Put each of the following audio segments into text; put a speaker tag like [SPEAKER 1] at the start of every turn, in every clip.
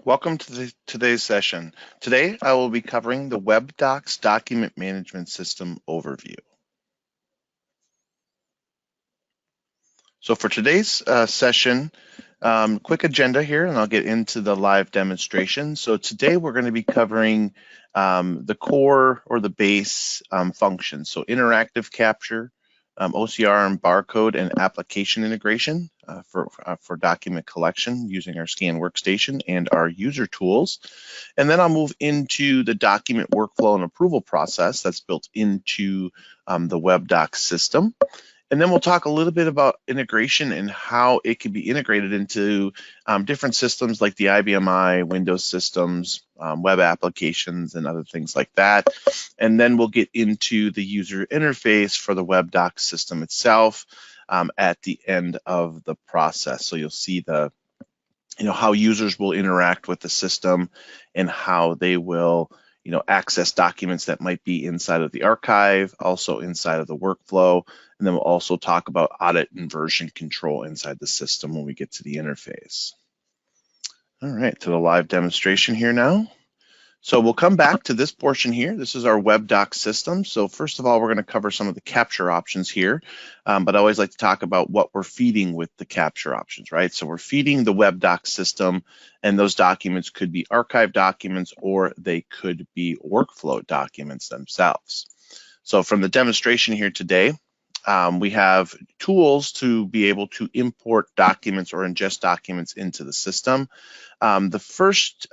[SPEAKER 1] Welcome to today's session. Today, I will be covering the Webdocs Document Management System overview. So for today's session, quick agenda here, and I'll get into the live demonstration. So today we're going to be covering the core or the base functions. So interactive capture, OCR and barcode and application integration for document collection using our scan workstation and our user tools. And then I'll move into the document workflow and approval process that's built into the Webdocs system. And then we'll talk a little bit about integration and how it can be integrated into different systems like the IBM Windows systems, web applications, and other things like that. And then we'll get into the user interface for the Webdocs system itself at the end of the process. So you'll see how users will interact with the system and how they will access documents that might be inside of the archive, also inside of the workflow. And then we'll also talk about audit and version control inside the system when we get to the interface. All right, to the live demonstration here now. So we'll come back to this portion here. This is our Webdocs system. So first of all, we're going to cover some of the capture options here, but I always like to talk about what we're feeding with the capture options, right? So we're feeding the Webdocs system, and those documents could be archive documents or they could be workflow documents themselves. So from the demonstration here today, we have tools to be able to import documents or ingest documents into the system. The first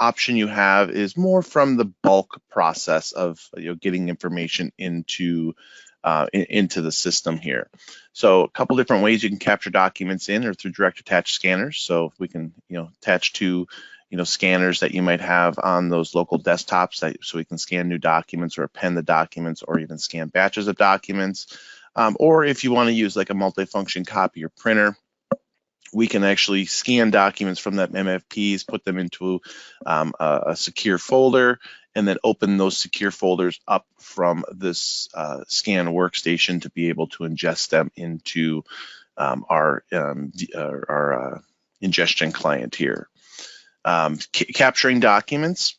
[SPEAKER 1] option you have is more from the bulk process of getting information into the system here. So a couple different ways you can capture documents in or through direct attach scanners. So we can attach to scanners that you might have on those local desktops so we can scan new documents or append the documents or even scan batches of documents. Or if you want to use like a multifunction copier printer, we can actually scan documents from that MFPs, put them into a secure folder, and then open those secure folders up from this scan workstation to be able to ingest them into our ingestion client here. Capturing documents.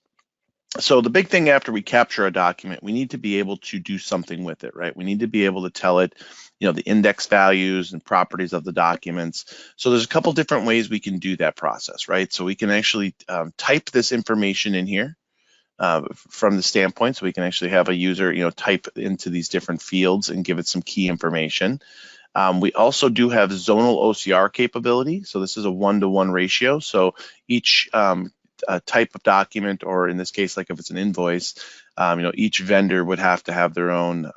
[SPEAKER 1] So the big thing after we capture a document, we need to be able to do something with it, right? We need to be able to tell it, the index values and properties of the documents. So there's a couple different ways we can do that process, right? So we can actually type this information in here from the standpoint, so we can actually have a user, type into these different fields and give it some key information. We also do have zonal OCR capability. So this is a 1-to-1 ratio. So each type of document, or in this case, like if it's an invoice, each vendor would have to have their own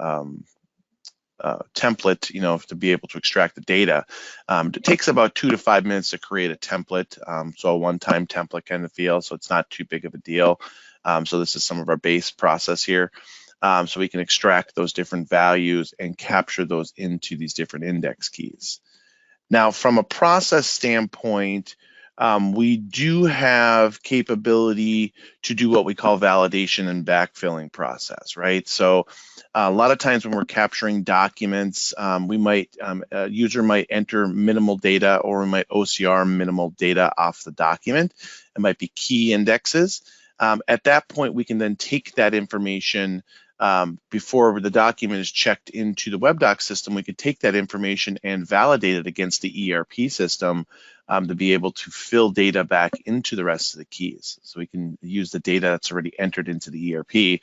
[SPEAKER 1] template, to be able to extract the data. It takes about 2 to 5 minutes to create a template, so a one-time template kind of feel, so it's not too big of a deal. So this is some of our base process here. So we can extract those different values and capture those into these different index keys. Now, from a process standpoint, we do have capability to do what we call validation and backfilling process, right? So a lot of times when we're capturing documents, a user might enter minimal data, or we might OCR minimal data off the document. It might be key indexes. At that point, we can then take that information before the document is checked into the Webdocs system. We could take that information and validate it against the ERP system to be able to fill data back into the rest of the keys. So we can use the data that's already entered into the ERP.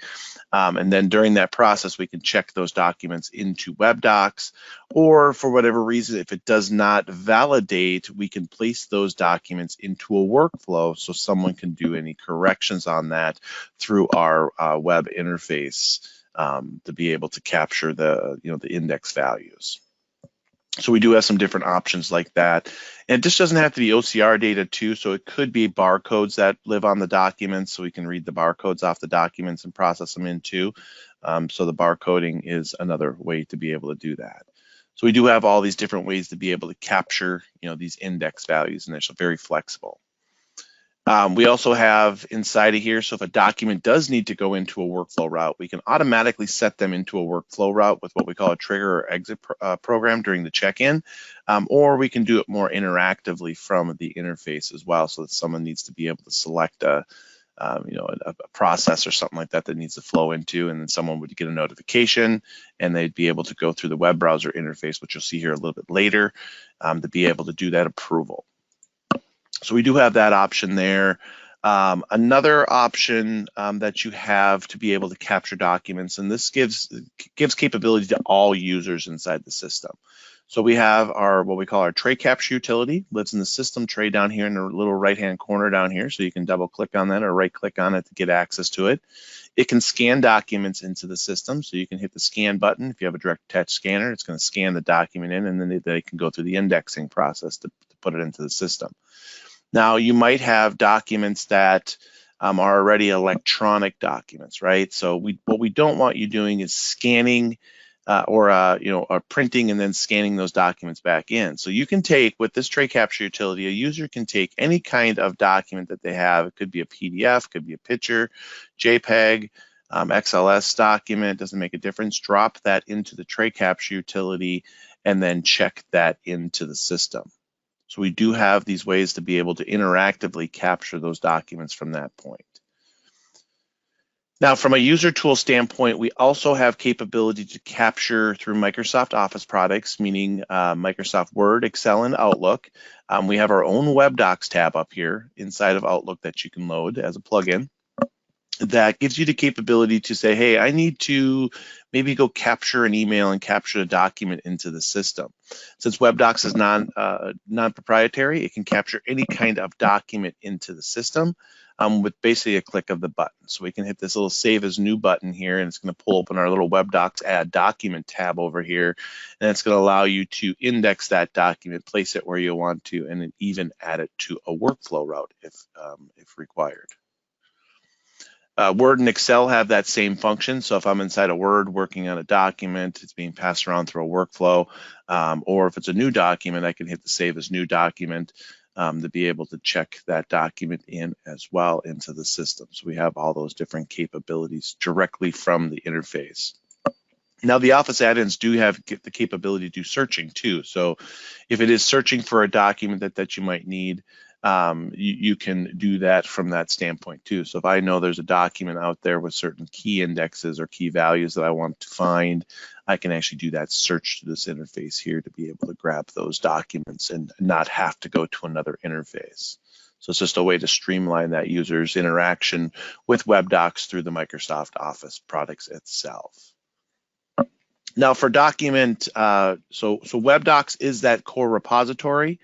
[SPEAKER 1] And then during that process, we can check those documents into Webdocs, or for whatever reason, if it does not validate, we can place those documents into a workflow so someone can do any corrections on that through our web interface to be able to capture the index values. So we do have some different options like that. And this doesn't have to be OCR data too, so it could be barcodes that live on the documents, so we can read the barcodes off the documents and process them into. So the barcoding is another way to be able to do that. So we do have all these different ways to be able to capture these index values, and they're very flexible. We also have inside of here, so if a document does need to go into a workflow route, we can automatically set them into a workflow route with what we call a trigger or exit program during the check-in. or we can do it more interactively from the interface as well, so that someone needs to be able to select a process or something like that that needs to flow into, and then someone would get a notification and they'd be able to go through the web browser interface, which you'll see here a little bit later, to be able to do that approval. So we do have that option there. Another option that you have to be able to capture documents, and this gives capability to all users inside the system. So we have our what we call our tray capture utility, lives in the system tray down here in the little right-hand corner down here. So you can double-click on that or right-click on it to get access to it. It can scan documents into the system, so you can hit the scan button. If you have a direct attach scanner, it's going to scan the document in, and then they can go through the indexing process to put it into the system. Now, you might have documents that are already electronic documents, right? So what we don't want you doing is scanning or printing and then scanning those documents back in. So you can take, with this tray capture utility, a user can take any kind of document that they have. It could be a PDF, could be a picture, JPEG, XLS document, doesn't make a difference. Drop that into the tray capture utility and then check that into the system. So we do have these ways to be able to interactively capture those documents from that point. Now, from a user tool standpoint, we also have capability to capture through Microsoft Office products, meaning Microsoft Word, Excel, and Outlook. We have our own Webdocs tab up here inside of Outlook that you can load as a plugin. That gives you the capability to say, hey, I need to maybe go capture an email and capture a document into the system. Since Webdocs is non-proprietary, it can capture any kind of document into the system with basically a click of the button. So we can hit this little Save as New button here, and it's going to pull open our little Webdocs Add Document tab over here, and it's going to allow you to index that document, place it where you want to, and then even add it to a workflow route if required. Word and Excel have that same function. So if I'm inside a Word working on a document, it's being passed around through a workflow, or if it's a new document, I can hit the Save as New document to be able to check that document in as well into the system. So we have all those different capabilities directly from the interface. Now, the Office add-ins do have the capability to do searching too. So if it is searching for a document that you might need, you can do that from that standpoint too. So if I know there's a document out there with certain key indexes or key values that I want to find, I can actually do that search to this interface here to be able to grab those documents and not have to go to another interface. So it's just a way to streamline that user's interaction with Webdocs through the Microsoft Office products itself. Now for document, so Webdocs is that core repository.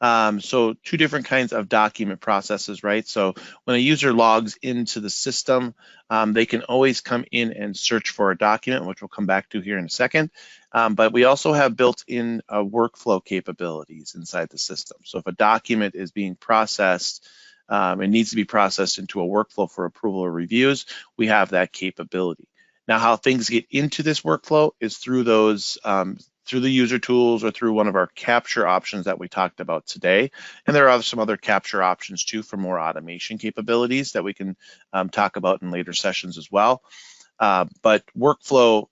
[SPEAKER 1] So two different kinds of document processes, right? So when a user logs into the system, they can always come in and search for a document, which we'll come back to here in a second. But we also have built-in workflow capabilities inside the system. So if a document is being processed, it needs to be processed into a workflow for approval or reviews, we have that capability. Now, how things get into this workflow is through those through the user tools or through one of our capture options that we talked about today. And there are some other capture options too for more automation capabilities that we can talk about in later sessions as well. But workflow,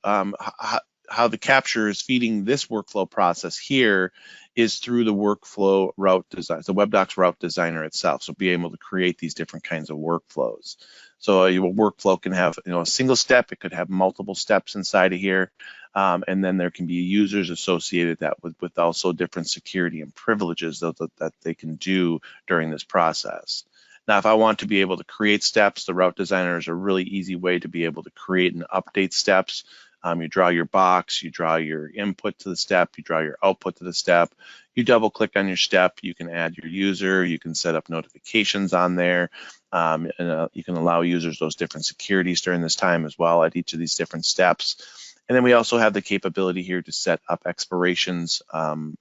[SPEAKER 1] how the capture is feeding this workflow process here is through the workflow route design, the Webdocs route designer itself. So be able to create these different kinds of workflows. So a workflow can have a single step, it could have multiple steps inside of here. And then there can be users associated that with also different security and privileges that they can do during this process. Now, if I want to be able to create steps, the route designer is a really easy way to be able to create and update steps. You draw your box, you draw your input to the step, you draw your output to the step, you double click on your step, you can add your user, you can set up notifications on there, and you can allow users those different securities during this time as well at each of these different steps. And then we also have the capability here to set up expirations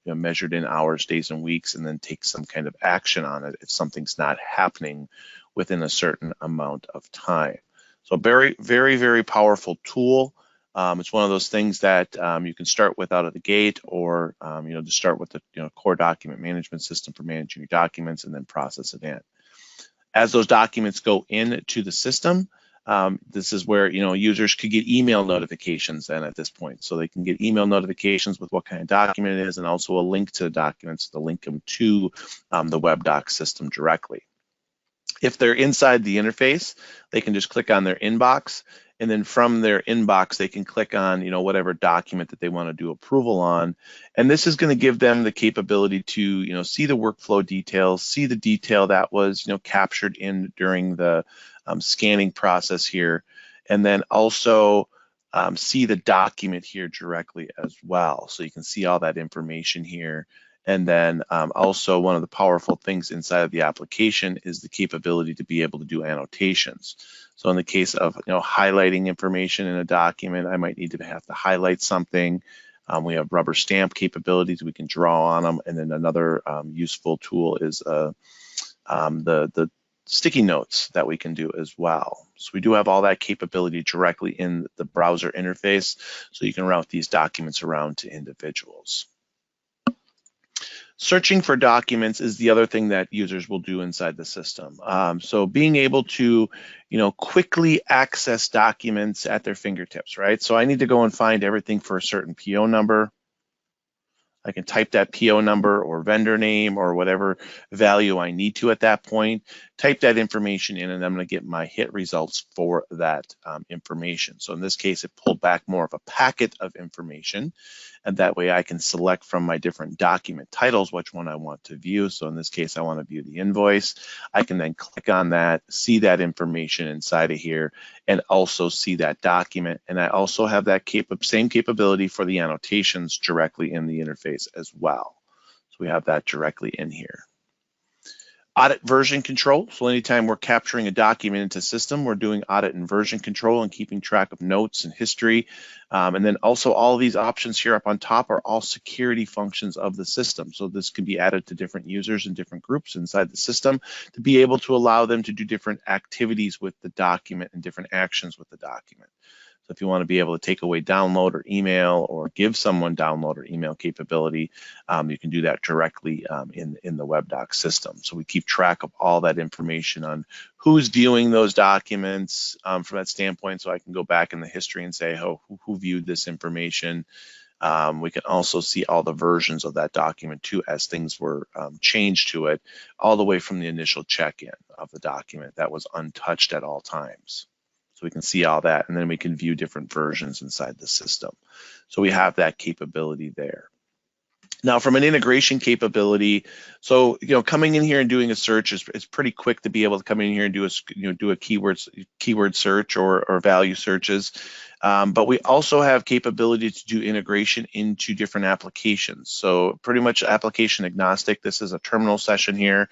[SPEAKER 1] measured in hours, days, and weeks, and then take some kind of action on it if something's not happening within a certain amount of time. So very, very, very powerful tool. It's one of those things that you can start with out of the gate, or to start with the core document management system for managing your documents and then process it in. As those documents go into the system, This is where users could get email notifications then at this point. So they can get email notifications with what kind of document it is, and also a link to the documents to link them to the Webdocs system directly. If they're inside the interface, they can just click on their inbox, and then from their inbox, they can click on whatever document that they want to do approval on. And this is going to give them the capability to see the workflow details, see the detail that was captured in during the scanning process here, and then also see the document here directly as well. So you can see all that information here. And then also one of the powerful things inside of the application is the capability to be able to do annotations. So in the case of highlighting information in a document, I might need to have to highlight something. We have rubber stamp capabilities, we can draw on them. And then another useful tool is the sticky notes that we can do as well. So we do have all that capability directly in the browser interface, so you can route these documents around to individuals. Searching for documents is the other thing that users will do inside the system. So being able to, quickly access documents at their fingertips, right? So I need to go and find everything for a certain PO number. I can type that PO number or vendor name or whatever value I need to at that point, type that information in, and I'm going to get my hit results for that information. So in this case, it pulled back more of a packet of information, and that way I can select from my different document titles which one I want to view. So in this case, I want to view the invoice. I can then click on that, see that information inside of here, and also see that document. And I also have that same capability for the annotations directly in the interface as well. So we have that directly in here. Audit version control. So anytime we're capturing a document into system, we're doing audit and version control and keeping track of notes and history. And then also all of these options here up on top are all security functions of the system. So this can be added to different users and different groups inside the system to be able to allow them to do different activities with the document and different actions with the document. So if you want to be able to take away download or email or give someone download or email capability, you can do that directly in the Webdocs system. So we keep track of all that information on who's viewing those documents from that standpoint. So I can go back in the history and say, oh, who viewed this information? We can also see all the versions of that document too as things were changed to it, all the way from the initial check-in of the document that was untouched at all times. So we can see all that, and then we can view different versions inside the system. So we have that capability there. Now, from an integration capability, so coming in here and doing a search is pretty quick to be able to come in here and do a keyword search or value searches. But we also have capability to do integration into different applications. So pretty much application agnostic. This is a terminal session here.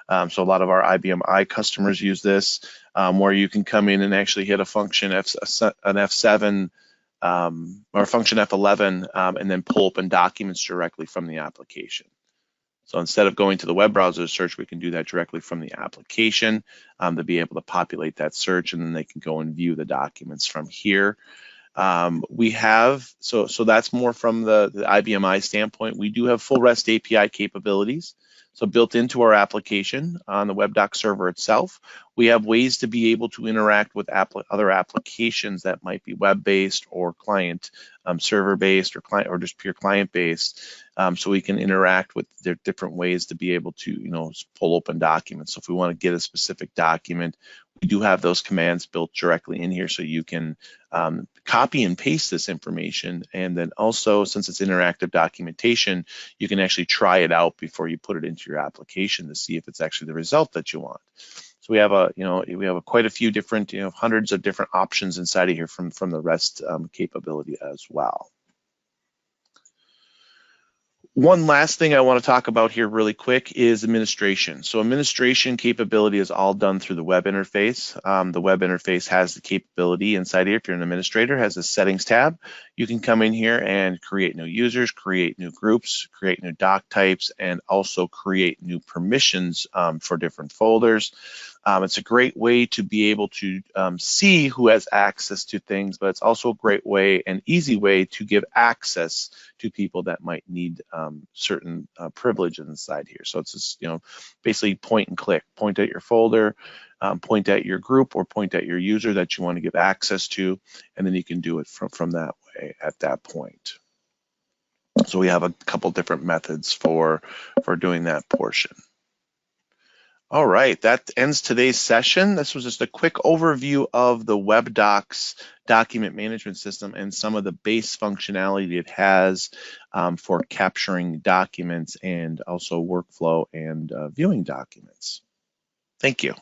[SPEAKER 1] So a lot of our IBM I customers use this, where you can come in and actually hit a function, an F7 or function F11, and then pull open documents directly from the application. So instead of going to the web browser search, we can do that directly from the application to be able to populate that search, and then they can go and view the documents from here. We have, so that's more from the IBM I standpoint. We do have full REST API capabilities. So built into our application on the Webdocs server itself, we have ways to be able to interact with other applications that might be web-based or client server-based or just pure client-based. So we can interact with their different ways to be able to pull open documents. So if we want to get a specific document, we do have those commands built directly in here, so you can copy and paste this information. And then also, since it's interactive documentation, you can actually try it out before you put it into your application to see if it's actually the result that you want. So we have quite a few different, hundreds of different options inside of here from the REST capability as well. One last thing I want to talk about here really quick is administration. So administration capability is all done through the web interface. The web interface has the capability inside here. If you're an administrator, has a settings tab. You can come in here and create new users, create new groups, create new doc types, and also create new permissions for different folders. It's a great way to be able to see who has access to things, but it's also a great way, an easy way to give access to people that might need certain privileges inside here. So it's just, basically point and click, point at your folder, point at your group or point at your user that you want to give access to, and then you can do it from that way at that point. So we have a couple different methods for doing that portion. All right, that ends today's session. This was just a quick overview of the Webdocs document management system and some of the base functionality it has for capturing documents and also workflow and viewing documents. Thank you.